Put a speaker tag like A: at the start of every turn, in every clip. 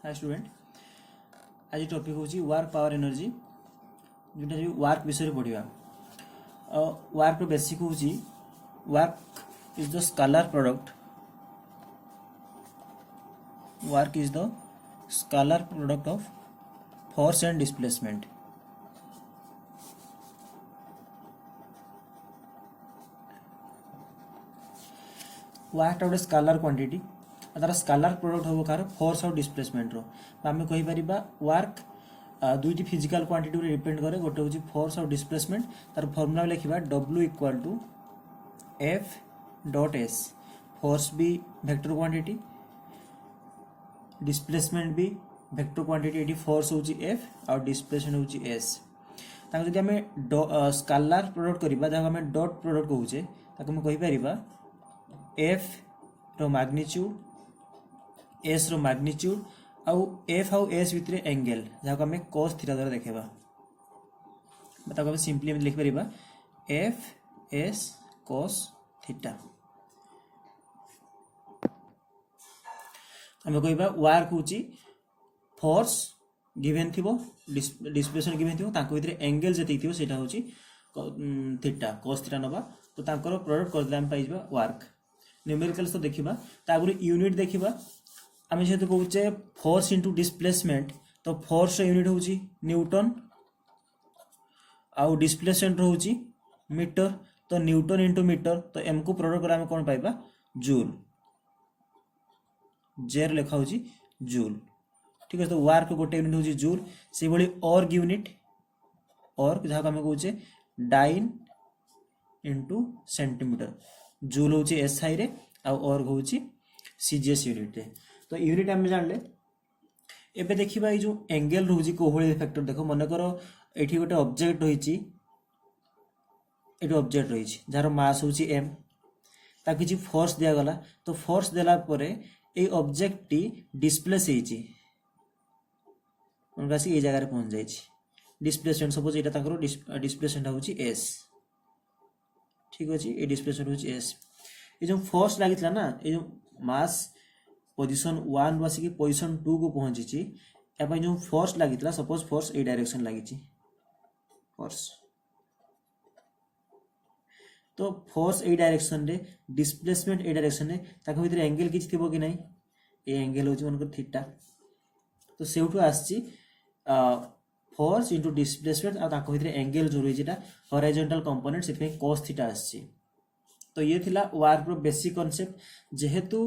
A: Hi student आज topic होची work power energy जोटा जो वर्क विषय पढ़ा वर्क बेसिक होची work is the scalar product work is the scalar product of force and displacement work गोटे स्केलर क्वांटिटी तार स्केलर प्रोडक्ट हम कार फोर्स और डिस्प्लेसमेंट आम कहीपर वर्क दुईटी फिजिकल क्वांटिटी डिपेंड करे गोटे हूँ फोर्स और डिस्प्लेसमेंट तार फर्मुला लिखा W equal to F dot S force भी वेक्टर क्वांटिटी डिस्प्लेसमेंट भी वेक्टर क्वांटिटी ये फोर्स हूँ F और डिस्प्लेसमेंट हूँ S जब आम स्केलर प्रोडक्ट करवा जहाँ आम डॉट प्रोडक्ट कहे ताको कहीपर F रो मैग्नीट्यूड S रो मैग्नीट्यूड आउ F आउ S भितर एंगल जहाँ आम cos थीटा द्वारा देखा ताको आम सिंपली लिखिपर F S cos थीटा आम कह वर्क हूँ फोर्स गिवेन थी डिस्प्लेसमेंट गिवेन थी भितर एंगल जी थी से हूँ थीटा cos थीटा नवा तो तांकर प्रोडक्ट करदे आम पाइबा वर्क न्यूमेरिकल्स तो देखा आगु यूनिट देखा आम जेहतु कहे फोर्स इंटू डिस्प्लेसमेंट तो फोर्स यूनिट हूँ न्यूटन आउ डिस्प्लेसमेंट हूँ मीटर तो न्यूटन इंटू मीटर तो एम को प्रोडक्ट कले आम कौन पाइबा जूल जेर लिखा हूँ जूल ठीक है। तो वर्क गोटे यूनिट हूँ जूल से भाई अर्ग यूनिट अर्ग जहाँ आम कहे डाइन इंटू सेंटीमीटर जूल हूँ SI रे आउ अर्ग हूँ CGS यूनिट रे तो यूनिट आम जानले एबे देखिबा ये जो एंगल रोजी कोहली फैक्टर देखो मनकर एठी गोटे ऑब्जेक्ट रही ऑब्जेक्ट रही जार मास हूँ m ता किछि फोर्स दिया गला तो फोर्स देला परे ए ऑब्जेक्ट टी डिस्प्लेस होईछि उनकासी ए जगह रे पहुंच जाईछि डिस्प्लेसमेंट सपोज एटा ताकर डिस्प्लेसमेंट हूँ S ठीक अछि ए डिस्प्लेसमेंट हूँ S ये जो फोर्स लागितला ना ये जो मास पोजीशन 1 बस की पोजीशन 2 को पहुंची एवं जो फोर्स लगी सपोज फोर्स ए डायरेक्शन लगी फोर्स तो फोर्स ए डायरेक्शन रे डिस्प्लेसमेंट ए डायरेक्शन रे ताको भीतर एंगल किछि थिबो कि नहीं ए एंगल होची मनकर थीटा तो सेउठु आछि फोर्स इनटू डिस्प्लेसमेंट आ ताको भीतर एंगल जो रही जेटा हॉरिजॉन्टल कंपोनेंट सेति cos थीटा आछि तो ये थिला वर्क रो बेसिक कांसेप्ट जेहेतु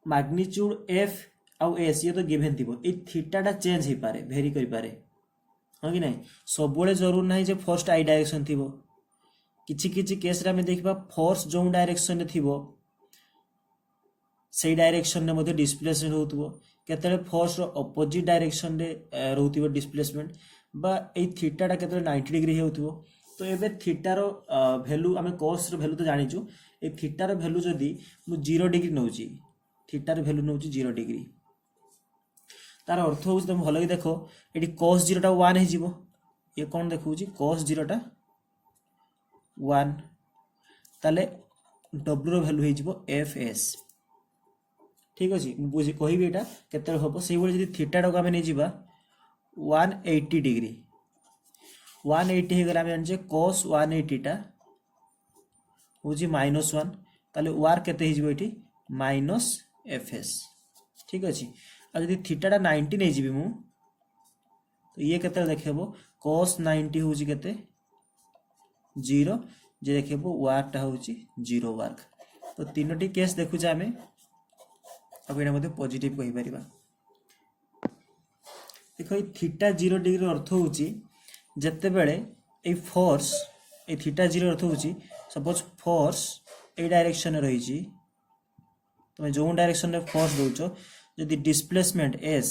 A: मैग्नीट्यूड F आउ S ये तो गिवन थी ये थीटाटा चेंज हो पारे भेरी कर पारे हाँ कि नहीं सब जरूर ना जे फोर्स आई डायरेक्शन थी किछि किछि केस रे हमें देखबा फोर्स जो डायरेक्शन रे थिबो से डायरेक्शन रे मध्ये डिस्प्लेसमेंट होतबो केतले फोर्स रो अपोजिट डायरेक्शन रे रहउतिबो डिस्प्लेसमेंट बा ए थीटाटा केतले 90 डिग्री हेउतिबो तो एबे थीटार वैल्यू आम cos रो वैल्यू तो जानिचु ए थीटार वैल्यू जदी मु 0 डिग्री नउची थीटार वैल्यू नउची 0 डिग्री तार अर्थ हूँ तुम भल देख ये cos 0 टा 1 हो ये कौन देखो cos 0 टा 1 ताले W रो वैल्यू हो FS ठीक अच्छे बुझी कहबी यहाँ केते हम से भाई जब थीटा टाक आम नहीं 180 डिग्री 180 हो गला जाने cos 180 टा हूँ -1 ताले वार केते ये माइनस FS ठीक अच्छे आ जब थीटाटा 90 नहीं जी मु तो ये केते देखेबो cos 90 हूँ केते 0 जे देखेबो वार्कटा हूँ 0 वार्क तो तीनोटी केस देखुचे आमे अब एटा मध्ये पॉजिटिव कहि परिबा देखो ये थीटा 0 डिग्री अर्थ हूँ जत्ते बेले ए फोर्स ए थीटा 0 अर्थ हूँ सपोज फोर्स ए डायरेक्शन में रही तुम जो डायरेक्शन में फोर्स दौच जदि डिस्प्लेसमेंट S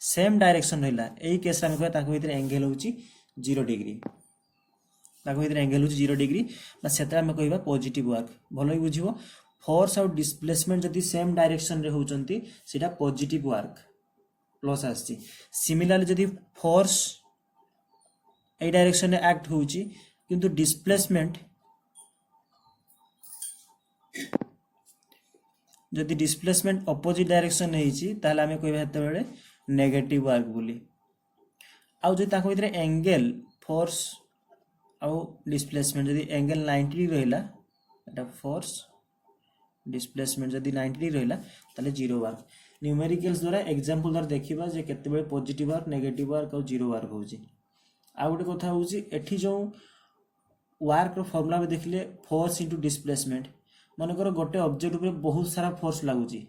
A: सेम डायरेक्शन रहा यही केस आम कह भीतर एंगल हूँ 0 डिग्री भीतर एंगल हूँ 0 डिग्री से आम कह पॉजिटिव वर्क भल बुझ फोर्स और डिस्प्लेसमेंट जदि सेम डायरेक्शन रे होचंती सेटा पॉजिटिव वर्क प्लस आसी सिमिलरली जदि फोर्स ए डायरेक्शन रे एक्ट होउची किंतु जदि डिस्प्लेसमेंट अपोजिट डायरेक्शन होईची ताहले आमे कहबा हेते बेले नेगेटिव वर्क बोली आउ जदि ताको भितर एंगल फोर्स आउ डिस्प्लेसमेंट जदि एंगल 90 डिग्री रहिला एटा फोर्स डिस्प्लेसमेंट जदि 90 डिग्री रहिला ताले जीरो वर्क न्यूमेरिकल्स द्वारा एग्जांपल द्वारा देखिबा जे केते बेले पॉजिटिव वर्क नेगेटिव वर्क और जीरो वर्क होउची आ गोटे कथा होउची एठी जो वर्क रो फार्मूला में देखिले फोर्स इनटू डिस्प्लेसमेंट मनकर गोटे ऑब्जेक्ट ऊपर बहुत सारा फोर्स लागुची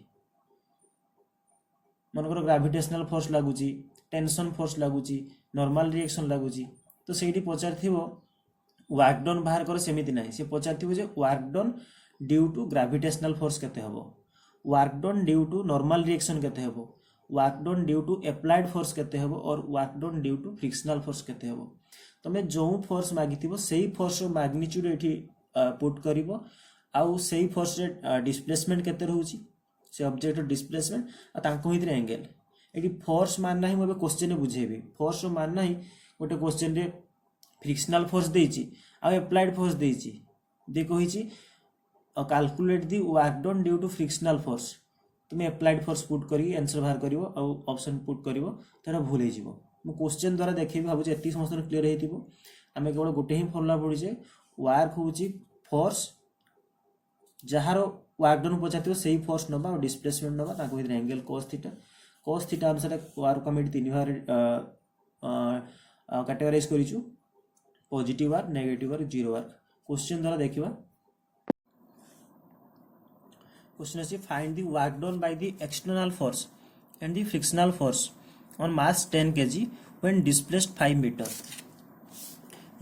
A: मनकर ग्रेविटेशनल फोर्स लागुची टेंशन फोर्स लागुची नॉर्मल रिएक्शन लागुची तो सेठी पचारथिबो वर्क डन बाहर कर सेमिति नाही से पचारथिबो जे work done due to gravitational force केते हबो work done due to normal reaction केते हबो work done due to applied force केते हबो और work done due to frictional force केते हबो तमे जो फोर्स मागिथिबो सेही फोर्स रो मैग्नीट्यूड एठी पुट करिवो आउ सेही फोर्स रे डिस्प्लेसमेंट केते रहउची से ऑब्जेक्ट डिस्प्लेसमेंट आ तांको भितर एंगल एठी फोर्स मान नाही मोबे क्वेश्चन रे बुझेबी फोर्स रो मान नाही गोटे क्वेश्चन रे फ्रिक्शनल फोर्स देइची आ अप्लाइड फोर्स देइची देखो हिची calculate the work done due to frictional force तुम अप्लाइड फोर्स पुट करी आंसर बाहर करिवो आ ऑप्शन पुट करिवो तेरा भूल हे जिवो मु क्वेश्चन द्वारा देखिबी भाबु जे एति समस्त क्लियर हेतिबो आमे केवल गोटे ही फॉर्मूला पढी जे वर्क होउची फोर्स जहारो वर्क डन पचातिबो सेही फोर्स नबा और डिस्प्लेसमेंट नबा ताको भितर एंगल cos थीटा अनुसार वर्क कमिटी तीन भाग कैटेगराइज करिचु positive work negative work zero work question द्वारा देखिबा question is find the work done by the external force and the frictional force on mass 10 kg when displaced 5 meter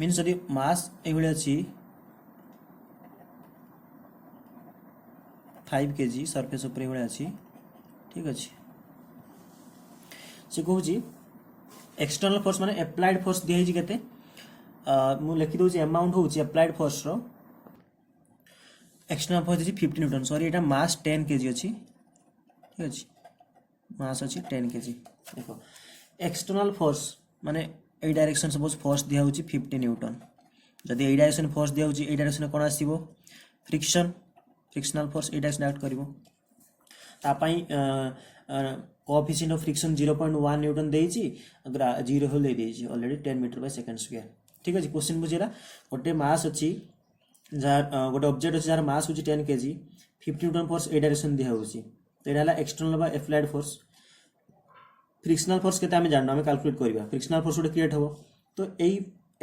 A: means यदि mass एभली अछि 5 kg surface ऊपर एभली अछि ठीक अछि से कहू जी एक्सटर्नल फोर्स माने अप्लाइड फोर्स दिया हिजी केते मु लिखि दउ छी अमाउंट होउची अप्लाइड फोर्स रो एक्सटर्नल फोर्स 50 न्यूटन सॉरी एटा मास 10 केजी अछि ठीक अछि मास अछि 10 केजी देखो एक्सटर्नल फोर्स माने ए डायरेक्शन सपोज फोर्स दिया होची 50 न्यूटन जदि ए डायरेक्शन फोर्स दिया होची ए डायरेक्शन कोन आसीबो फ्रिक्शनल फोर्स ए डायरेक्शन एक्ट करिवो ता पई कोएफिशिएंट ऑफ फ्रिक्शन 0.1 न्यूटन देइची 0 हो ले देइची already 10 metre by second square ठीक अछि क्वेश्चन बुझिरा गोटे मास अछि जहाँ गोटे ऑब्जेक्ट अछि जार मास होची 10 केजी 50 न्यूटन फोर्स ए डायरेक्शन दिया होची तो एटा हला एक्सटर्नल बा अप्लाइड फोर्स फ्रिक्शनल फोर्स केते हमें जानना हमें कैलकुलेट करबा फ्रिक्शनल फोर्स गोटे क्रिएट हबो तो एई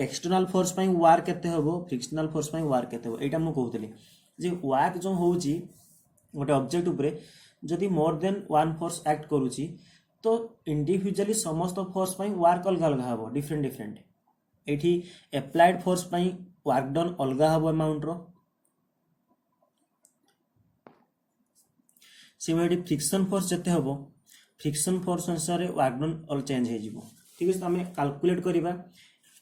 A: एक्सटर्नल फोर्स पई वर्क केते हबो फ्रिक्शनल फोर्स पई वर्क केते हबो एटा मु कहउतली जे वर्क जो होची गोटे ऑब्जेक्ट ऊपर जदि more than one force act करूची तो इंडिविजुअली समस्त फोर्स पई वर्क अलग अलग हबो डिफरेंट एठी अप्लाइड फोर्स पई वर्क डन अलग हबो अमाउंट रो सिमिलरली फ्रिक्शन फोर्स जते हबो फ्रिक्शन फोर्स अनुसार वर्क डन ऑल चेंज हे जिवो ठीक है हमें कैलकुलेट करिबा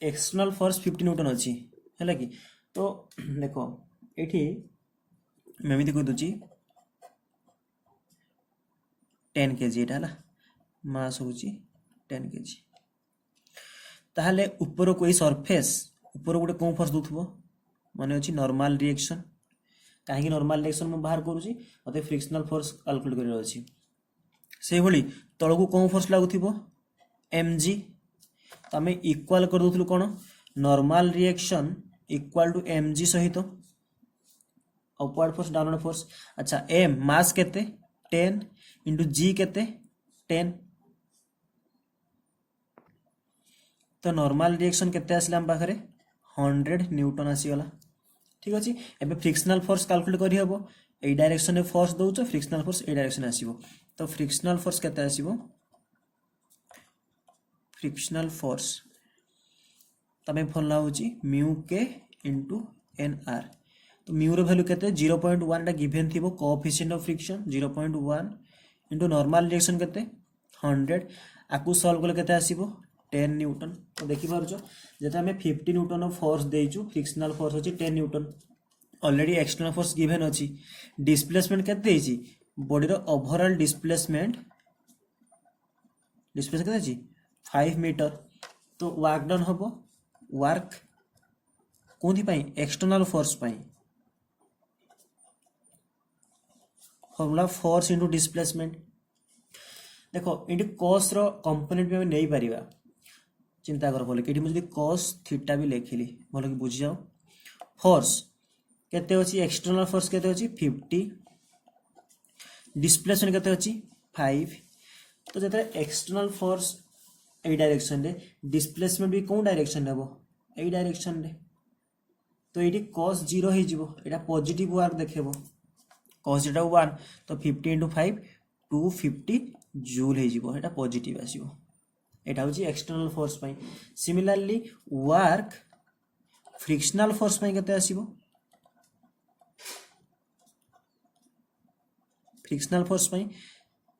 A: एक्सटर्नल फोर्स 50 न्यूटन अछि हैला कि तो देखो एठी मेमिति कह दोची 10 केजी एटा हला मास होची 10 केजी ताहले ऊपर कोई सरफेस ऊपर गोटे कोन फोर्स दोथबो माने अछि नॉर्मल रिएक्शन काहे कि नॉर्मल रिएक्शन में बाहर करूची मते फ्रिक्शनल फोर्स कैलकुलेट करियो अछि से भली तळको कोन फोर्स लागुथिबो mg तो हमें इक्वल कर दोथलु कोन normal reaction equal to mg सहित अपवर्ड फोर्स डाउनवर्ड फोर्स अच्छा m मास केते 10 इंटू g केते 10 तो नॉर्मल रिएक्शन केते आसला हम पाखरे 100 न्यूटन आसीगला ठीक अछि एबे फ्रिक्शनल फोर्स कैलकुलेट करि हबो ए डायरेक्शन रे फोर्स दोउचो फ्रिक्शनल फोर्स ए डायरेक्शन आसीबो तो फ्रिक्शनल फोर्स केते आसीबो फ्रिक्शनल फोर्स तमे फॉर्मूला होची म्यू के इनटू एनआर तो म्यू रो वैल्यू केते 0.1 टा गिवन थिबो coefficient of friction 0.1 into normal reaction केते 100 आकु सॉल्व करले केते आसीबो 10 न्यूटन तो देखि पारछो जेते हमें 50 न्यूटन ऑफ फोर्स देइछु फ्रिक्शनल फोर्स होची 10 newton already external force given अछि डिस्प्लेसमेंट केते देइछि बॉडी रो ओवरऑल डिस्प्लेसमेंट केते अछि 5 मीटर तो वर्क डन हबो वर्क कोंथि पई एक्सटर्नल फोर्स पई फॉर्मूला फोर्स इंटू डिस्प्लेसमेंट देखो ये कॉस रो कंपोनेंट भी नहीं पारिबा चिंता कर बोले कि मुझे कॉस थीटा भी लिखिली भल कि बुझी जाओ फोर्स केते अछि एक्सटर्नल फोर्स केते अछि 50 डिस्प्लेसमेंट केते अछि 5 तो जते एक्सटर्नल फोर्स ए डायरेक्शन रे डिस्प्लेसमेंट भी कोन डायरेक्शन रे ए डायरेक्शन रे तो ये cos 0 हो जिवो एटा पॉजिटिव वर्क देखेबो cos जेटा 1 तो 50 into 5 250 जूल हो जिवो एटा पॉजिटिव आसीबो एटा होची एक्सटर्नल फोर्स पई सिमिलरली वर्क फ्रिक्शनल फोर्स पई केते आसीबो फ्रिक्शनल फोर्स पई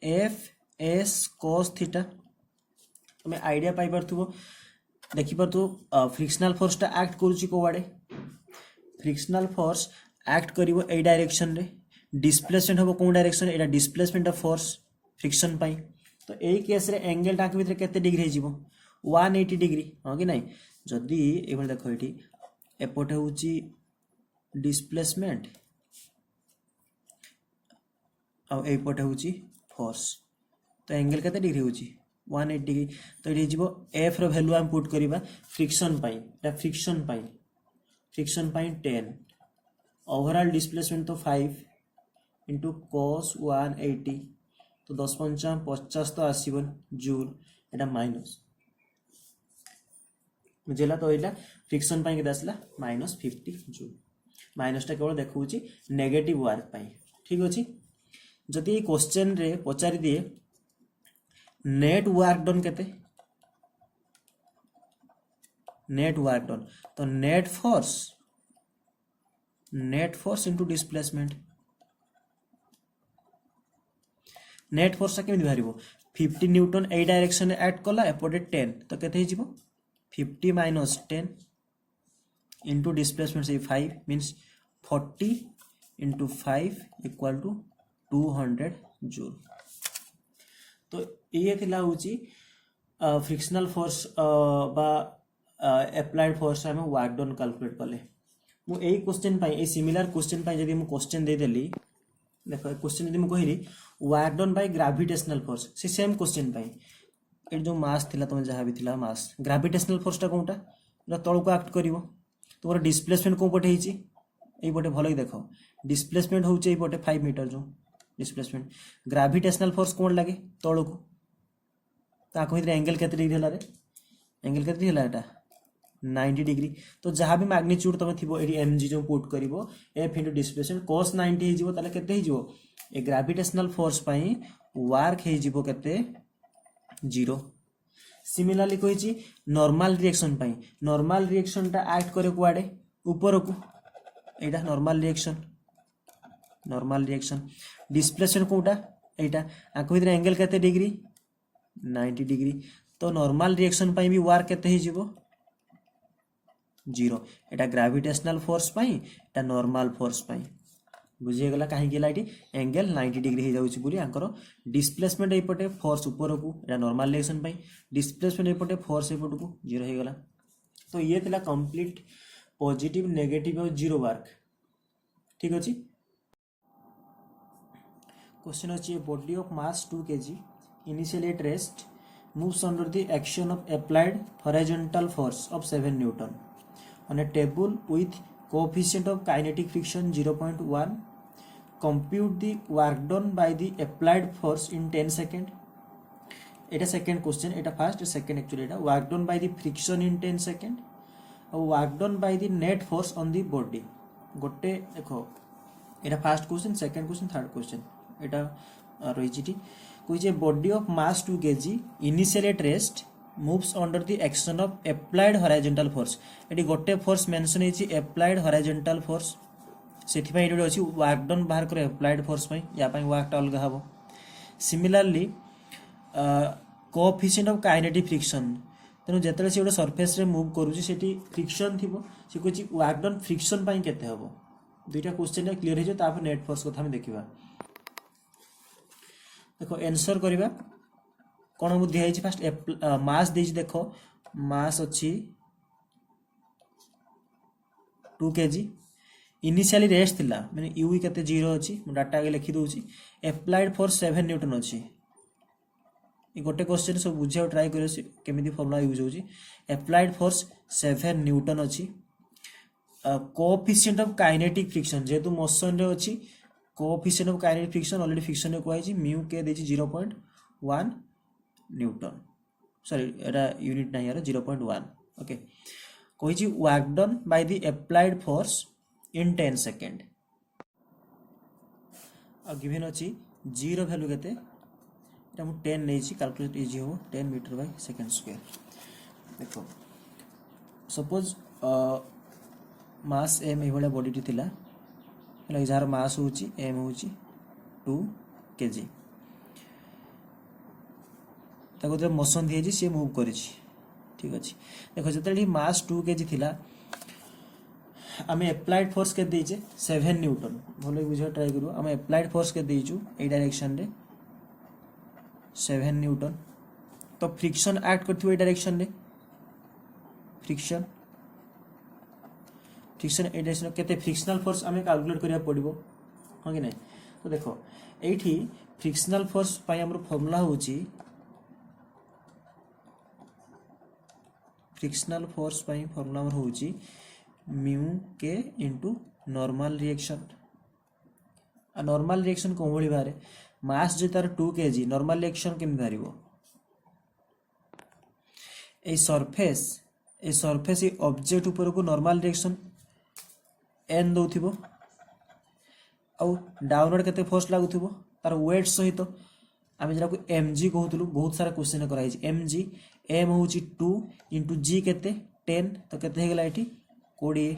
A: एफ एस cos थीटा तुम आइडिया पाई परथुबो देखि परथु फ्रिक्शनल फोर्स टा एक्ट करूची को वाडे फ्रिक्शनल फोर्स एक्ट करिवो ए डायरेक्शन रे डिस्प्लेसमेंट होबो कोन direction Etah displacement of force friction पाई तो एई केस रे एंगल टाक भीतर केते डिग्री हे जिवो 180 डिग्री हां कि नहीं जदी एबे देखो एठी एपोटे होची डिस्प्लेसमेंट आ एपोटे होची फोर्स तो एंगल केते डिग्री होची 180 डिग्री तो ये जीवो एफ रो वैल्यू हम पुट करिबा फ्रिक्शन पाई एटा फ्रिक्शन पाई 10 ओवरऑल डिस्प्लेसमेंट तो 5 into cos 180 तो 10 पंचा 50 तो आसीबन जूल एटा माइनस बुझेला तो एटा फ्रिक्शन पाई के दसला -50 जूल माइनस टा केवल देखौची नेगेटिव वर्क पाई ठीक अछि जदि ए क्वेश्चन रे पचारि दिए नेट वर्क डन केते नेट वर्क डन तो net force into displacement net force केमिति बाहरिबो 50 न्यूटन ए डायरेक्शन एक्ट कला एपोटे 10 तो केते हे जिवो 50 minus 10 into displacement say 5 means 40 into 5 equal to 200 joule तो ये थिला होची फ्रिक्शनल फोर्स बा एप्लाइड फोर्स हम वर्क डन कैलकुलेट कले मु एई क्वेश्चन पाई ए सिमिलर क्वेश्चन पाई जदी मु क्वेश्चन दे देली देखो क्वेश्चन जदी मु कहिली work done by gravitational force से सेम क्वेश्चन पाई ए जो मास थिला तुम जहां भी थिला मास ग्रेविटेशनल फोर्स टा कोनटा एटा तळ को एक्ट करिवो तोर डिस्प्लेसमेंट को पटे हिची एई पटे भलो देखो डिस्प्लेसमेंट होचे एई पटे 5 मीटर जो डिस्प्लेसमेंट ग्रेविटेशनल फोर्स कोन लागे तळ को ताको इधर एंगल केते डिग्री हला रे एंगल केते हला एटा 90 डिग्री तो जहां भी मैग्नीट्यूड तमे थिबो एडी mg जो पुट करिवो f * डिस्प्लेसमेंट cos 90 हे जिवो ताले केते हे जिवो ए ग्रेविटेशनल फोर्स पई वर्क हे जिवो केते 0 सिमिलरली कहिची नॉर्मल रिएक्शन पई नॉर्मल रिएक्शन ता एक्ट करे कुआडे ऊपर को एटा नॉर्मल रिएक्शन डिस्प्लेसमेंट कोटा एटा आको भीतर एंगल केते डिग्री 90 डिग्री तो नॉर्मल रिएक्शन पई भी वर्क केते हे जिवो 0 एटा ग्रेविटेशनल फोर्स पई एटा नॉर्मल फोर्स पई बुझे गला काहे गेला इटी एंगल 90 डिग्री हे जाउची बोली आंकर डिस्प्लेसमेंट ए पटे फोर्स ऊपर को एटा नॉर्मल रिएक्शन पई डिस्प्लेसमेंट ए पटे फोर्स ए पट को 0 हे गला तो ये थिला कंप्लीट पॉजिटिव नेगेटिव और 0 वर्क ठीक अछि क्वेश्चन अछि body of mass 2 kg initially at rest moves under the action of applied horizontal force of 7 Newton on a table with coefficient of kinetic friction 0.1 compute the work done by the applied force in 10 second eta second question eta first second actually eta work done by the friction in 10 second or work done by the net force on the body gote देखो eta first question second question third question eta रहिछि which a body of mass 2 kg initially at rest moves under the action of applied horizontal force एटी गोटे force mention हेछि applied horizontal force सेथि पई eighty अछि work done बाहर करे applied force पई या पई वर्क अलगा हबो similarly coefficient of kinetic friction तेनु जेतले से ओडे सरफेस रे मूव करूची सेठी फ्रिक्शन थिबो से कहछि वर्क डन फ्रिक्शन पई केते हबो दुईटा क्वेश्चन क्लियर हे जे तापर नेट फोर्स कथा हम देखिबा देखो आंसर करिबा कोन बुद्धि है फास्ट मास देछि देखो मास अछि 2 kg इनिशियली रेस्ट थिला माने यू केते 0 अछि मु डाटा आगे लिखि दोछि एप्लाइड फॉर 7 न्यूटन अछि ए गोटे क्वेश्चन सब बुझिया ट्राई करियो केमिति फार्मूला यूज होछि एप्लाइड फोर्स 7 न्यूटन अछि कोएफिशिएंट ऑफ काइनेटिक फ्रिक्शन जेतु मोशन रे अछि coefficient of kinetic friction already friction रे कोइ म्यू के देछि 0.1 न्यूटन सॉरी एटा यूनिट नाही यार 0.1 ओके कोइ work done by the applied force in 10 second given अछि जीरो वैल्यू केते एटा मु 10 नै छी कैलकुलेट इजी हो 10 मीटर बाय सेकंड स्क्वायर देखो सपोज मास m ए बडा बॉडी टी थिला हला जार मास होची m होची 2 kg ताको जे मोशन दिए छी से मूव करि छी ठीक अछि देखो जतली मास 2 kg थिला आम एप्लाइड फोर्स के दीचे 7 न्यूटन भले बुझा ट्राई करू आम एप्लाइड फोर्स के दीचु ए डायरेक्शन रे 7 न्यूटन तो फ्रिक्शन एक्ट करथि ए डायरेक्शन रे फ्रिक्शन फ्रिक्शन ए डायरेक्शन केते फ्रिक्शनल फोर्स आम कैलकुलेट करिया पड़िबो हां कि नै तो देखो एठी फ्रिक्शनल फोर्स पय हमर फार्मूला होची फ्रिक्शनल फोर्स पय फार्मूला हमर होची म्यू के इंटू नॉर्मल रिएक्शन आ नॉर्मल रिएक्शन को भली बारे मास जे तार 2 kg नॉर्मल रिएक्शन केम बारिबो ए सरफेस ए ऑब्जेक्ट ऊपर को नॉर्मल रिएक्शन n दोथिबो आ डाउनवर्ड केते फोर्स लागुथिबो तार वेट सहित आमे जरा को mg कहउतलु बहुत सारा क्वेश्चन कराई छी mg m होची 2 * g केते 10 तो केते हेगला एठी 20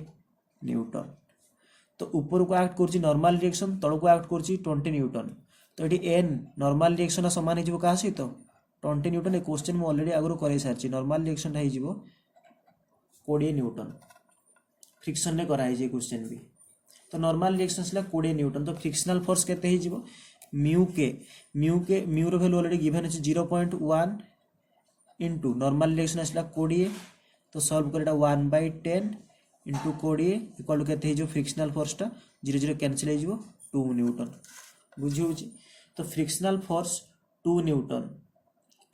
A: न्यूटन तो ऊपर को एक्ट करछि नॉर्मल रिएक्शन तळ को एक्ट करछि 20 न्यूटन तो एठी n नॉर्मल रिएक्शन समान हे जिवो का सहित 20 न्यूटन ए क्वेश्चन म ऑलरेडी आगरो करे सारछि नॉर्मल रिएक्शन हे जिवो 20 न्यूटन फ्रिक्शन ने करा हे जे क्वेश्चन भी तो नॉर्मल रिएक्शन सला 20 न्यूटन तो फ्रिक्शनल फोर्स केते हे जिवो म्यू रो वैल्यू ऑलरेडी गिवन अछि 0.1 इनटू नॉर्मल रिएक्शन असला 20 तो solve Karda 1/10 into 20 equal to केते जो फ्रिक्शनल फोर्स टा 0 0 कैंसिल हो जिवो 2 न्यूटन बुझी होची तो frictional force 2 Newton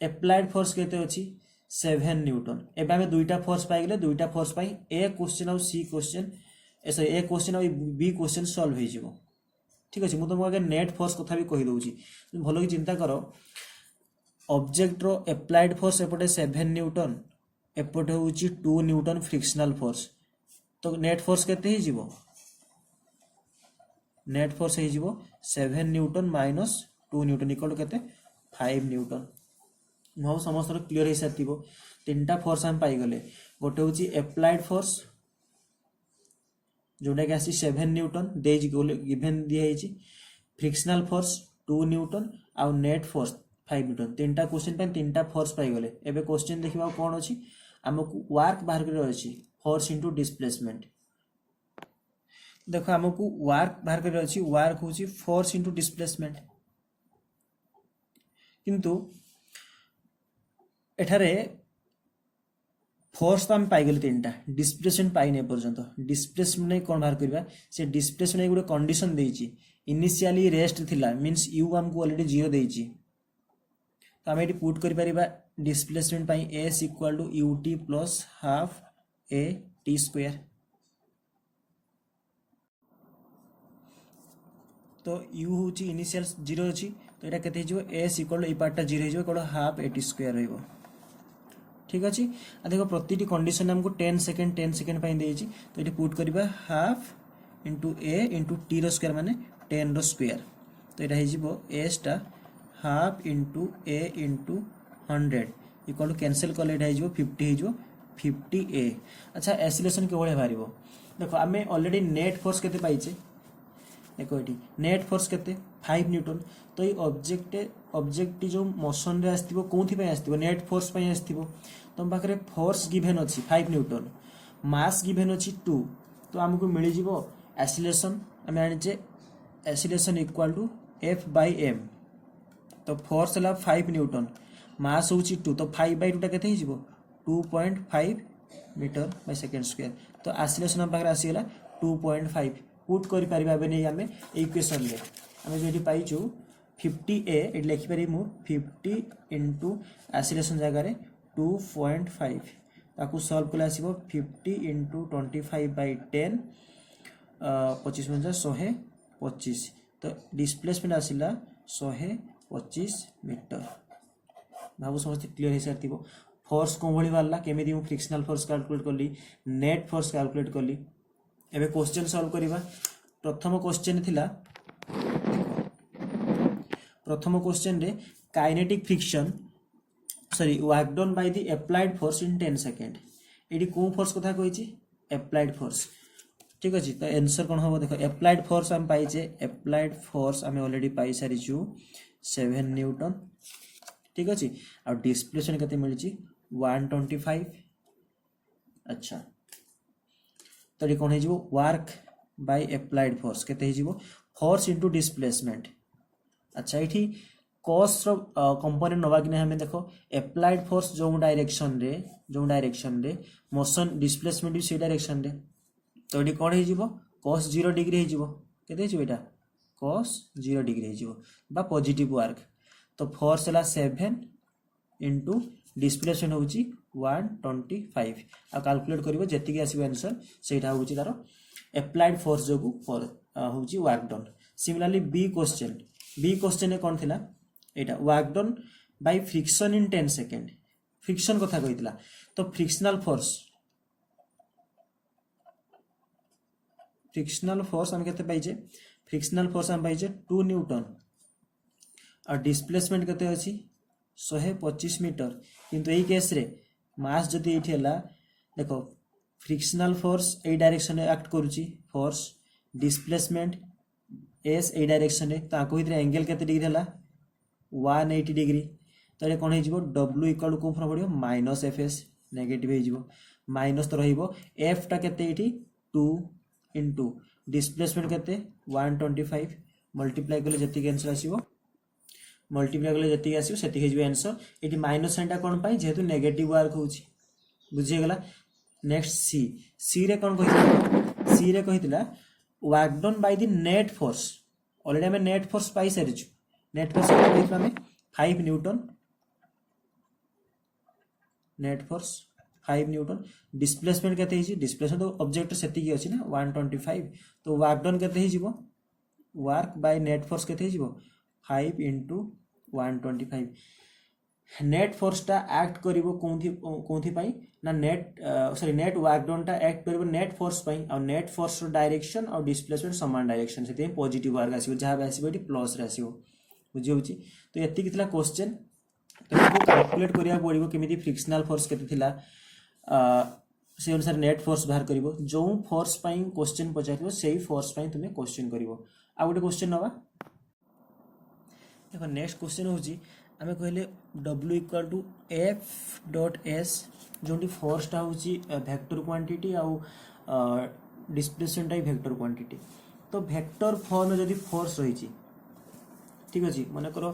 A: applied force केते अछि 7 न्यूटन एबे हमें दुईटा फोर्स पाइ गेले दुईटा फोर्स पाइ ए क्वेश्चन और सी क्वेश्चन ऐसे ए क्वेश्चन और बी क्वेश्चन सॉल्व हो जिवो ठीक अछि मु तुमको आगे नेट फोर्स कथा भी कहि दोछि भलो की चिंता करो ऑब्जेक्ट रो एप्लाइड फोर्स एपटे 7 न्यूटन एपटे होची 2 न्यूटन फ्रिक्शनल फोर्स तो नेट फोर्स केते ही जीवो नेट फोर्स ही जीवो 7 newton minus 2 newton equal to केते 5 न्यूटन मो समस्त क्लियर हे साथिबो तीनटा फोर्स हम पाई गले गोटे होची एप्लाइड फोर्स जोडा के आसी 7 न्यूटन देज गिवन दिया हेची फ्रिक्शनल फोर्स 2 न्यूटन आ नेट फोर्स 5 न्यूटन तीनटा क्वेश्चन पे तीनटा फोर्स पाई गले एबे क्वेश्चन देखिबा कोन अछि हमकु वर्क बाहर करे अछि फोर्स इनटू डिस्प्लेसमेंट देखो हमकु वर्क बाहर करे अछि वर्क होची फोर्स इनटू डिस्प्लेसमेंट किंतु एठारे फोर्स तो हम पाई गले तीनटा डिस्प्लेसमेंट पाई नै पर्यंत डिस्प्लेसमेंट नै कोन बाहर करबा से डिस्प्लेसमेंट गुडे कंडीशन देइची इनिशियली रेस्ट थिला मींस u हमकु ऑलरेडी 0 देइची तो हम एटी पुट करि परिबा डिस्प्लेसमेंट पाई s = ut + half a t square तो u होची इनिशियल 0 अछि तो एटा केते हिजो s = ई पार्टटा 0 हिजो कोड हाफ a t स्क्वायर रहइबो ठीक अछि आ देखो प्रतिटी कंडीशन हमको 10 सेकंड पाई देइची तो एटी पुट करबा हाफ * a * t रो स्क्वायर माने 10 रो स्क्वायर तो एटा हिजो s टा half * a * 100 equal to cancel करले एटा हिजो 50 हिजो 50a अच्छा एक्सीलरेशन के भले बारिबो देखो हमें ऑलरेडी नेट फोर्स केते पाइचे देखो एटी नेट फोर्स केते 5 न्यूटन तो ये ऑब्जेक्ट जो मोशन रे आस्तिबो कोथि पे आस्तिबो नेट फोर्स पे आस्तिबो तो हम पाखरे फोर्स गिवन अछि 5 न्यूटन मास गिवन अछि 2 तो हमको मिली जिवो एक्सीलरेशन हम आनिचे एक्सीलरेशन इक्वल टू F/m तो फोर्स ला 5 न्यूटन मास होची 2 तो 5/2 टा केते हिजबो 2.5 मीटर बाय सेकंड स्क्वायर तो एक्सीलरेशन हम पाखरे आसी गेला 2.5 पुट कर परिबा बने आमे इक्वेशन रे आमे जेठी पाइछु 50a एट लिखि पारि मु 50 इनटू एसिलेशन जगह रे 2.5 ताकू सॉल्व कले आसीबो 50 इनटू 25/10 25 125 तो डिस्प्लेसमेंट आसिला 125 मीटर। भाबु समस्त क्लियर हो सारथिबो। फोर्स कोन भली वाला केमिति मु फ्रिक्शनल फोर्स कैलकुलेट करली नेट फोर्स कैलकुलेट करली। एबे क्वेश्चन सॉल्व करिबा। प्रथम क्वेश्चन थिला प्रथम क्वेश्चन रे kinetic friction sorry work done by the applied force in 10 second. एडी को फोर्स कथा कहिछि अप्लाइड फोर्स ठीक अछि। तो आंसर कोन होबो देखो अप्लाइड फोर्स हम पाइजे अप्लाइड फोर्स हम ऑलरेडी पाई सारिछु 7 न्यूटन ठीक अछि। आ डिस्प्लेसमेंट कते मिलछि 125। अच्छा तो ये कोन हे जिवो वर्क बाय अप्लाइड फोर्स केते हे जिवो फोर्स इनटू डिस्प्लेसमेंट। अच्छा एठी कॉस रो कंपोनेंट नवा कि हमें देखो अप्लाइड फोर्स जो डायरेक्शन रे मोशन डिस्प्लेसमेंट भी से डायरेक्शन रे तो ये कोन हे जिवो cos 0 डिग्री हे जिवो केते हे जिवो एटा cos 0 डिग्री हे जिवो बा पॉजिटिव वर्क। तो फोर्स हला 7 इनटू डिस्प्लेसमेंट होउची 125 आ कैलकुलेट करिवो जेति के आसीबो आंसर सेटा होउची तारो अप्लाइड फोर्स जोगु होउची work done. Similarly B question ने कोन थिला एटा work done by friction in 10 second. Friction कथा कहितला तो फ्रिक्शनल फोर्स हम केते पाइजे फ्रिक्शनल फोर्स हम पाइजे 2 न्यूटन और डिस्प्लेसमेंट केते अछि 125 मीटर। किंतु एई केस रे मास जदी एठी हला देखो फ्रिक्शनल फोर्स ए डायरेक्शन रे एक्ट करूची force displacement S A direction रे ताको हितरे एंगल केते डिग्री हला 180 डिग्री। तो ये कोन हे जिवो w इक्वल टू को फॉर्म पडियो माइनस fs नेगेटिव हे जिवो माइनस तो रहिबो f टा केते एठी 2 इनटू डिस्प्लेसमेंट केते 125 मल्टीप्लाई करले जति के आंसर आसीबो मल्टीप्लाई करले जति आसीबो सेति हे जिवो आंसर। एठी माइनस साइन टा कोन पाई जेहेतु नेगेटिव वर्क होउची बुझि गेला। नेक्स्ट सी रे कोन कहितला सी रे कहितला work done by the net force. Already हमें नेट फोर्स पाई सारिछु नेट फोर्स कहितला हमें 5 newton net force 5 newton. Displacement केते हिची डिस्प्लेसमेंट तो ऑब्जेक्ट सेति की अछि ना 125 तो वर्क डन केते हिजिवो वर्क बाय नेट फोर्स केते हिजिवो 5 इनटू 125। नेट फोर्स टा एक्ट करिवो कोंथि पाई ना नेट नेट वर्क डन टा एक्ट करिवो नेट फोर्स पाई और नेट फोर्स रो डायरेक्शन और डिस्प्लेसमेंट समान डायरेक्शन सेते पॉजिटिव वर्क आसीबो जहा आसीबो एटी प्लस रे आसीबो बुझि होची। तो एति कितला क्वेश्चन तो को कैलकुलेट करिया पड़िबो केमिति फ्रिक्शनल फोर्स केते थिला से अनुसार नेट फोर्स बाहर करिवो जो फोर्स पाई क्वेश्चन पचारिवो सेही फोर्स पाई तुमे क्वेश्चन करिवो। आ गोटे क्वेश्चन नवा देखो नेक्स्ट क्वेश्चन होची आमे कहले w equal to f dot s जोंटी फोर्स टा होची वेक्टर क्वांटिटी आ डिस्प्लेसमेंट टाइप वेक्टर क्वांटिटी। तो वेक्टर फॉर्म में जदी फोर्स रहिची ठीक अछि माने करो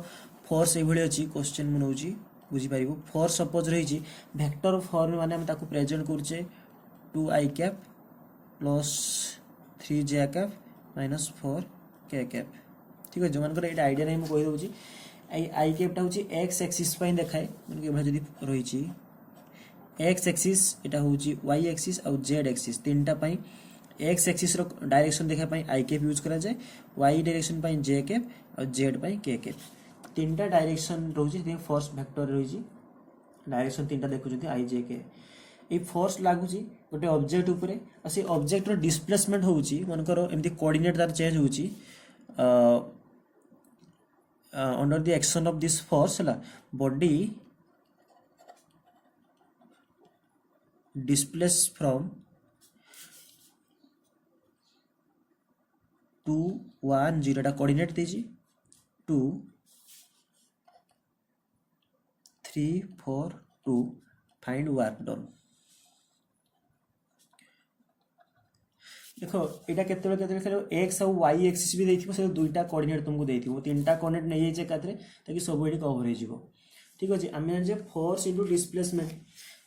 A: फोर्स एभली अछि क्वेश्चन मन होची बुझी पारिबो फोर्स सपोज रहिची वेक्टर फॉर्म माने हम ताको प्रेजेंट करचे 2i cap plus 3j cap minus 4k cap ठीक अछि। मन करो एटा आईडिया नै म कहि दोची आई कैप टा होची x एक्सिस पई देखाय मन के जदी रहिची x एक्सिस एटा होची y एक्सिस और z एक्सिस तीनटा पई x एक्सिस रो डायरेक्शन देखा पई i कैप यूज करा जाय y डायरेक्शन पई j कैप और z पई k कैप तीनटा डायरेक्शन रोजी ते फोर्स वेक्टर रोजी डायरेक्शन तीनटा देखु जति i j k a force लागु छी गोटे ऑब्जेक्ट ऊपर आ से ऑब्जेक्ट रो डिस्प्लेसमेंट होउची मन करो एमती कोऑर्डिनेट तार चेंज होउची under the action of this force hela body displace from 2 1 0 टा कोऑर्डिनेट देजी 2 3 4 2 फाइंड वर्क डन। देखो एटा केतेले खेलो x और y एक्सिस भी देथिबो से दुईटा कोऑर्डिनेट तुमको देथिबो तीनटा कोऑर्डिनेट नै जाय कातरे ताकि सब एडी कवर हो जिवो ठीक अछि। हम जे फोर्स इनटू डिस्प्लेसमेंट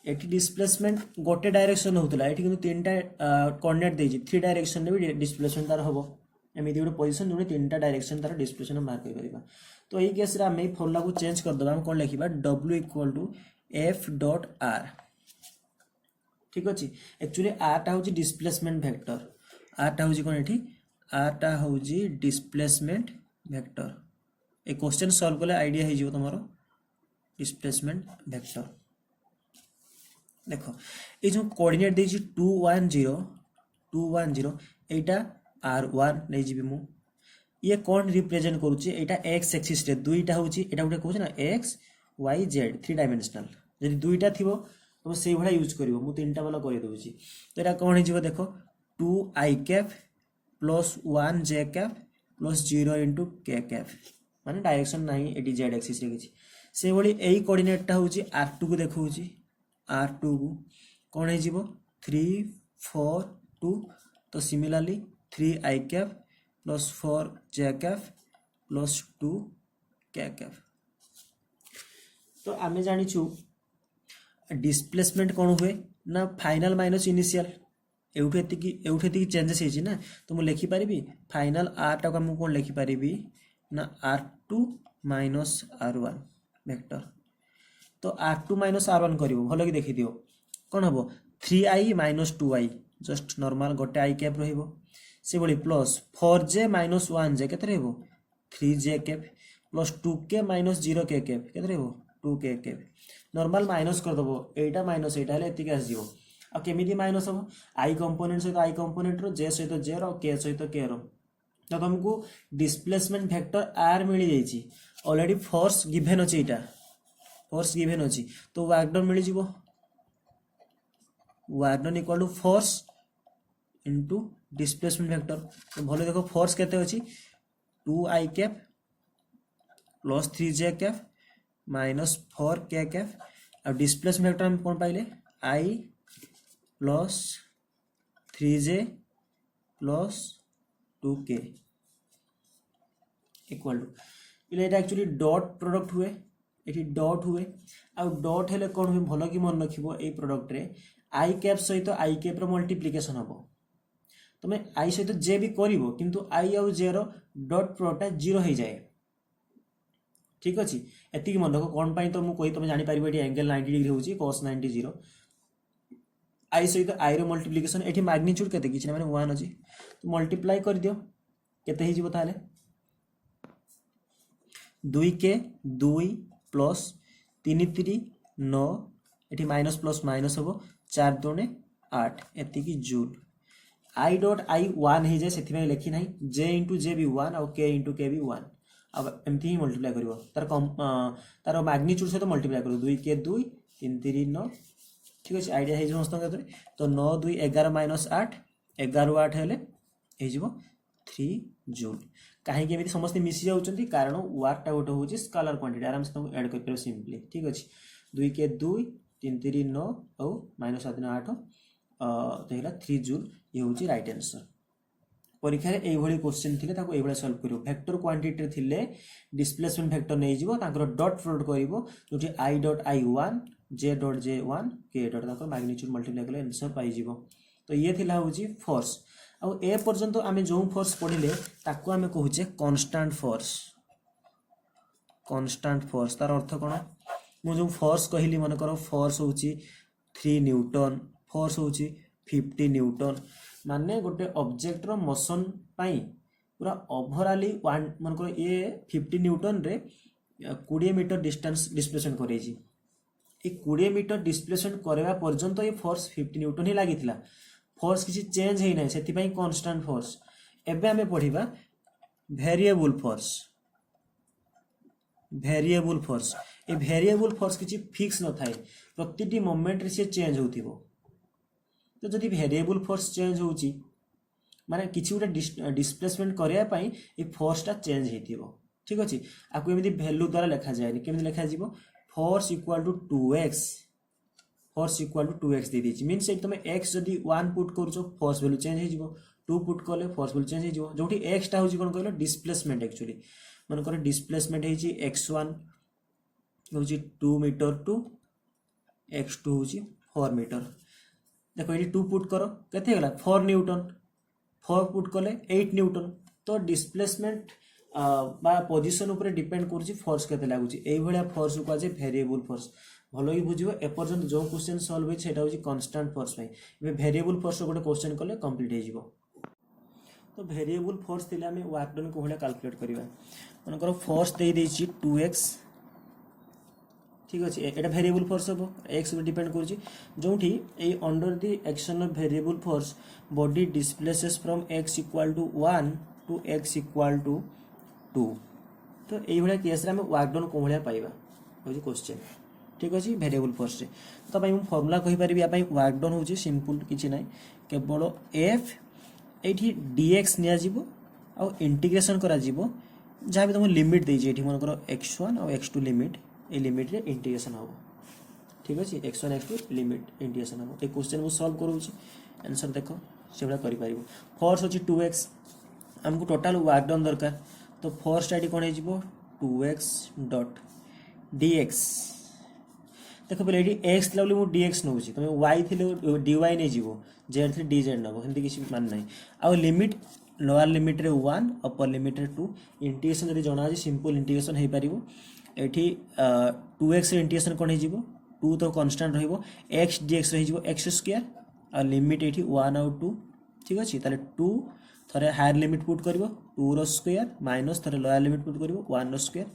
A: एटी डिस्प्लेसमेंट गोटे डायरेक्शन होता है, किंतु तीन टा कोऑर्डिनेट देछि, थ्री डायरेक्शन रे भी डिस्प्लेसमेंट तार हबो, एमिति गोटे पोजीशन जोटे तीन टा डायरेक्शन तार डिस्प्लेसमेंट मार्क कर परिबा। तो एई केस रे हम एई फॉर्मूला को चेंज कर दबा, हम कोन लिखिबा w = f.r। ठीक अछि, एक्चुअली r टा होछि डिस्प्लेसमेंट वेक्टर, r टा होछि कोन एठी, r टा होछि डिस्प्लेसमेंट वेक्टर। ए क्वेश्चन सॉल्व करले आईडिया हे जिवो तमरो डिस्प्लेसमेंट वेक्टर। देखो ये जो कोऑर्डिनेट देछि 2 1 0 2 1 0 एटा r1 नै जिबि मु, ये कोन रिप्रेजेंट करूछि, एटा x एक्सिस रे दुईटा होछि, एटा गुटे कहू ना x y z three dimensional, जदि दुईटा थिबो तो सेही भला यूज करिवो, मु तीनटा वाला करि दोछि। तो एटा कोन हे जिवो देखो 2i cap plus 1j cap plus 0 * k cap, माने डायरेक्शन नाही एटी z एक्सिस रे किछि। से भली एई कोऑर्डिनेट टा होछि r2 को देखौछि, r2 को कोन हे जिवो 3 4 2, तो similarly 3i cap plus 4j cap plus 2k cap. तो आमे जानि छु डिस्प्लेसमेंट कोन हुए ना फाइनल माइनस इनिशियल, एउठेति चेंजेस हेछि ना, तो मु लिखि परिबी फाइनल r टा को हम कोन लिखि परिबी ना r2 माइनस r1 वेक्टर। तो r2 माइनस r1 करिवो, भलो कि देखि दियो कोन हबो 3i minus 2i, just normal गोटे i कैप रहिबो, से बली प्लस 4j माइनस 1j केते रहबो 3j cap plus 2k minus 0k cap केते रहबो 2k कैप, नॉर्मल माइनस कर दबो, एटा माइनस एटा हले एतिक आस जिवो। आ केमिति माइनस हबो i कंपोनेंट सहित i कंपोनेंट रो, j सहित j रो, k सहित k रो। तो तुमको डिस्प्लेसमेंट वेक्टर r मिली जाईची, ऑलरेडी फोर्स गिवन अछि, एटा फोर्स गिवन अछि, तो वर्क डन मिली जिवो, work done equal to force into displacement vector. तो भलो देखो फोर्स केते अछि 2i cap plus 3j cap minus 4k cap, और डिस्प्लेसमेंट वेक्टर हम कोन पाइले i plus 3j plus 2k equal to, इले एटा एक्चुअली डॉट प्रोडक्ट हुए, एठी डॉट हुए, आ डॉट हेले कोन हुए भलो कि मन रखिबो, ए प्रोडक्ट रे i कैप सहित i कैप रो मल्टीप्लिकेशन हबो, तमे i सहित j भी करिवो, किंतु i और j रो डॉट प्रोडक्ट 0 हे जाए। ठीक अछि, एति कि मन रखो कोन पई, तो मु कोइ तमे जानि परिबो एठी एंगल 90 डिग्री होउची cos 90 0, i सहित i रो मल्टीप्लिकेशन एठी मैग्नीट्यूड केते किछ माने 1 अछि, तो मल्टीप्लाई कर दियो केते हे जिवो ताले 2k 2 प्लस 3 3 9, एठी माइनस प्लस माइनस हबो 4 2 8 एति कि जूल। i डॉट i 1 हे जाय, सेति में लिखि नाही, j * j भी 1 और k * k भी 1, अब एमथि ही मल्टीप्लाई करिवो, तार मैग्नीट्यूड से तो मल्टीप्लाई करो 2k 2 3 3 9। ठीक अछि, आईडिया हे समस्त केतरे, तो 9 2 11 माइनस 8 11 8 हेले हे जिवो 3 जूल। काहे के एमिति समस्त मिसी जाउचंती, कारण वर्क टा गोटे होची स्केलर क्वांटिटी, आराम से तुम ऐड कर परबो सिंपली। ठीक अछि, 2k 2 3 3 9 और माइनस 7 8 तो हेला 3 जूल, ये होची राइट आंसर। परीक्षा रे एई भली क्वेश्चन थिले ताको एई भली सॉल्व करिवो, वेक्टर क्वांटिटी रे थिले डिस्प्लेसमेंट वेक्टर नै जिवो, ताकर डॉट प्रोडक्ट करिवो, जोटी i dot i 1 j dot j 1 k dot ताकर मैग्नीट्यूड मल्टीप्लाई करले आंसर पाई जिवो। तो ये थिला होची फोर्स। आ ए पर्यंत आमे जो फोर्स पढिले ताको आमे कहूचे कांस्टेंट फोर्स। कांस्टेंट फोर्स तार अर्थ कोन, मु जो फोर्स कहिली मन करो फोर्स होची 3 न्यूटन, फोर्स होची 50 न्यूटन, माने गोटे ऑब्जेक्ट रो मोशन पाई पूरा ओवरऑली मन करो ये 50 न्यूटन रे 20 मीटर डिस्टेंस डिस्प्लेसमेंट करे छी, ए 20 मीटर डिस्प्लेसमेंट करबा पर्यंत ये फोर्स 50 न्यूटन ही लागिथिला, फोर्स किसी चेंज हे नै, सेति पई कांस्टेंट फोर्स। एबे हमें पढिबा वेरिएबल फोर्स। वेरिएबल फोर्स, ए वेरिएबल फोर्स किसी फिक्स न थाए, प्रतिटी मोमेंट रे से चेंज होतिबो। तो जदि वेरिएबल फोर्स चेंज होउची माने किछि उटा डिस्प्लेसमेंट करिया पई ए फोर्स टा चेंज हेतिबो। ठीक अछि, आकु एमिति वैल्यू द्वारा लिखा जाय, केमिति लिखा जिवो force equal to 2x, force equal to 2x दे दिछि, मींस एट तुमे x जदि 1 पुट करछो फोर्स वैल्यू चेंज हे जिवो, 2 पुट करले फोर्स वैल्यू चेंज हे जिवो, जोठी x टा होछि कोन कहलो डिस्प्लेसमेंट। एक्चुअली मन कर डिस्प्लेसमेंट हे छि x1 होछि 2 मीटर टू x2 होछि 4 मीटर देखो ये 2 पुट करो केते गला 4 न्यूटन 4 पुट कले 8 न्यूटन तो डिस्प्लेसमेंट बा पोजिशन ऊपर डिपेंड करूची फोर्स केते लागुची एई भलिया फोर्स को जे वेरिएबल फोर्स भलो ही बुझिबो ए पर्यंत जो क्वेश्चन सॉल्व होई सेटा होची कांस्टेंट फोर्स पई ए वेरिएबल फोर्स गोटे क्वेश्चन कले कंप्लीट हे जिवो तो वेरिएबल फोर्स थिले हमें वर्क डन को भलिया कैलकुलेट करबा मन करो फोर्स दे देची 2x ठीक अच्छे एटा वेरिएबल फोर्स हम एक्स डिपेंड करुच्ची जो under the action of variable force body displaces from x equal to 1 to x equal to 2 तो ये केस रे वर्क डन को भाया पाइबा होची क्वेश्चन ठीक अच्छे वेरिएबल फोर्स रे तो भाई फॉर्मूला कहि परिबी या वर्क डन होची सिंपल किछि नै केवल f एठी dx निया जिवो आ इंटीग्रेशन करा जिवो जहाँ भी तुम लिमिट देछि एठी मन करो x1 और x2 लिमिट ए लिमिट रे इंटीग्रेशन हो ठीक अच्छे x1 x2 लिमिट इंटीग्रेशन हो ए क्वेश्चन को सॉल्व करूची आंसर देखो से बड़ा करि पारिबो फोर्स होची 2x हमको टोटल वर्क डन दरकार तो फोर्स टाइट कोन हे जिवो 2x डॉट dx देखो पहले एडी x लेवल मु dx नउची तमे y थिले dy नै जिवो z थिले dz नबो हिंदी किछि मान नै आ लिमिट लोअर लिमिट रे 1 अपर लिमिट रे 2 इंटीग्रेशन रे जणा जे सिंपल इंटीग्रेशन हे पारिबो एठी 2x रे इंटीग्रेशन कोन हे जिवो 2 तो कांस्टेंट रहइबो x dx रहि जिवो x स्क्वायर आ लिमिट एठी 1 और 2 ठीक अछि ताले 2 थरे हायर लिमिट पुट करबो 2 रो स्क्वायर माइनस थरे लोअर लिमिट पुट करबो 1 रो स्क्वायर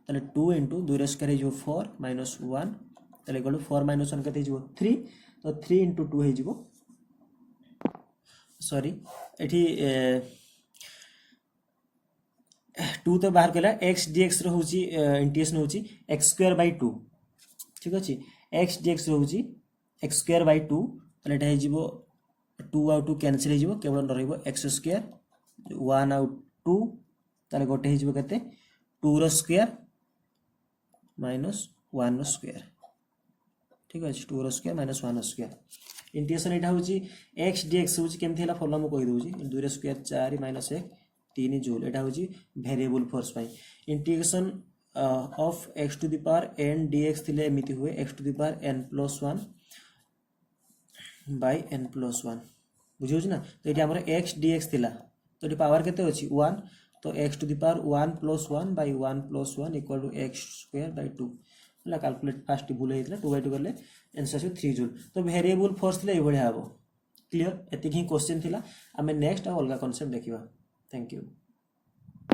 A: ताले 2 * 2 रो स्क्वायर हे जिवो 4 माइनस 1 ताले गलो 4 माइनस 1 कते जिवो 3 तो 3 * 2 हे जिवो सॉरी एठी 2 तो बाहर कला x dx रो होची इंटीग्रेशन होची x स्क्वायर बाय 2 ठीक अछि x dx रो होची x स्क्वायर बाय 2 तले एटा हे जिवो 2 और 2 कैंसिल हे जिवो केवल रहइबो x स्क्वायर 1 और 2 तले गोटे हे जिवो कते 2 रो स्क्वायर माइनस 1 रो स्क्वायर ठीक अछि 2 रो स्क्वायर माइनस 1 रो स्क्वायर इंटीग्रेशन एटा होची x dx होची केमथि हला फॉर्मूला म कहि दोची 2 रो स्क्वायर 4 माइनस 1 3 जूल एटा होची वेरिएबल फोर्स पाई integration of x to the power n dx थिले एमिति हुए x to the power n + 1 by n + 1 बुझियो छी ना तो एटी हमर x dx थिला तो एटी पावर केते अछि 1 तो x to the power 1 + 1 by 1 + 1 = x square by 2 ला कैलकुलेट फास्ट भूल हेतला 2/2 करले आंसर से 3 जूल तो वेरिएबल फोर्स थिले ए बढिया हबो क्लियर एति ही क्वेश्चन थिला हमें नेक्स्ट आ अलगा कांसेप्ट देखिबा थैंक यू।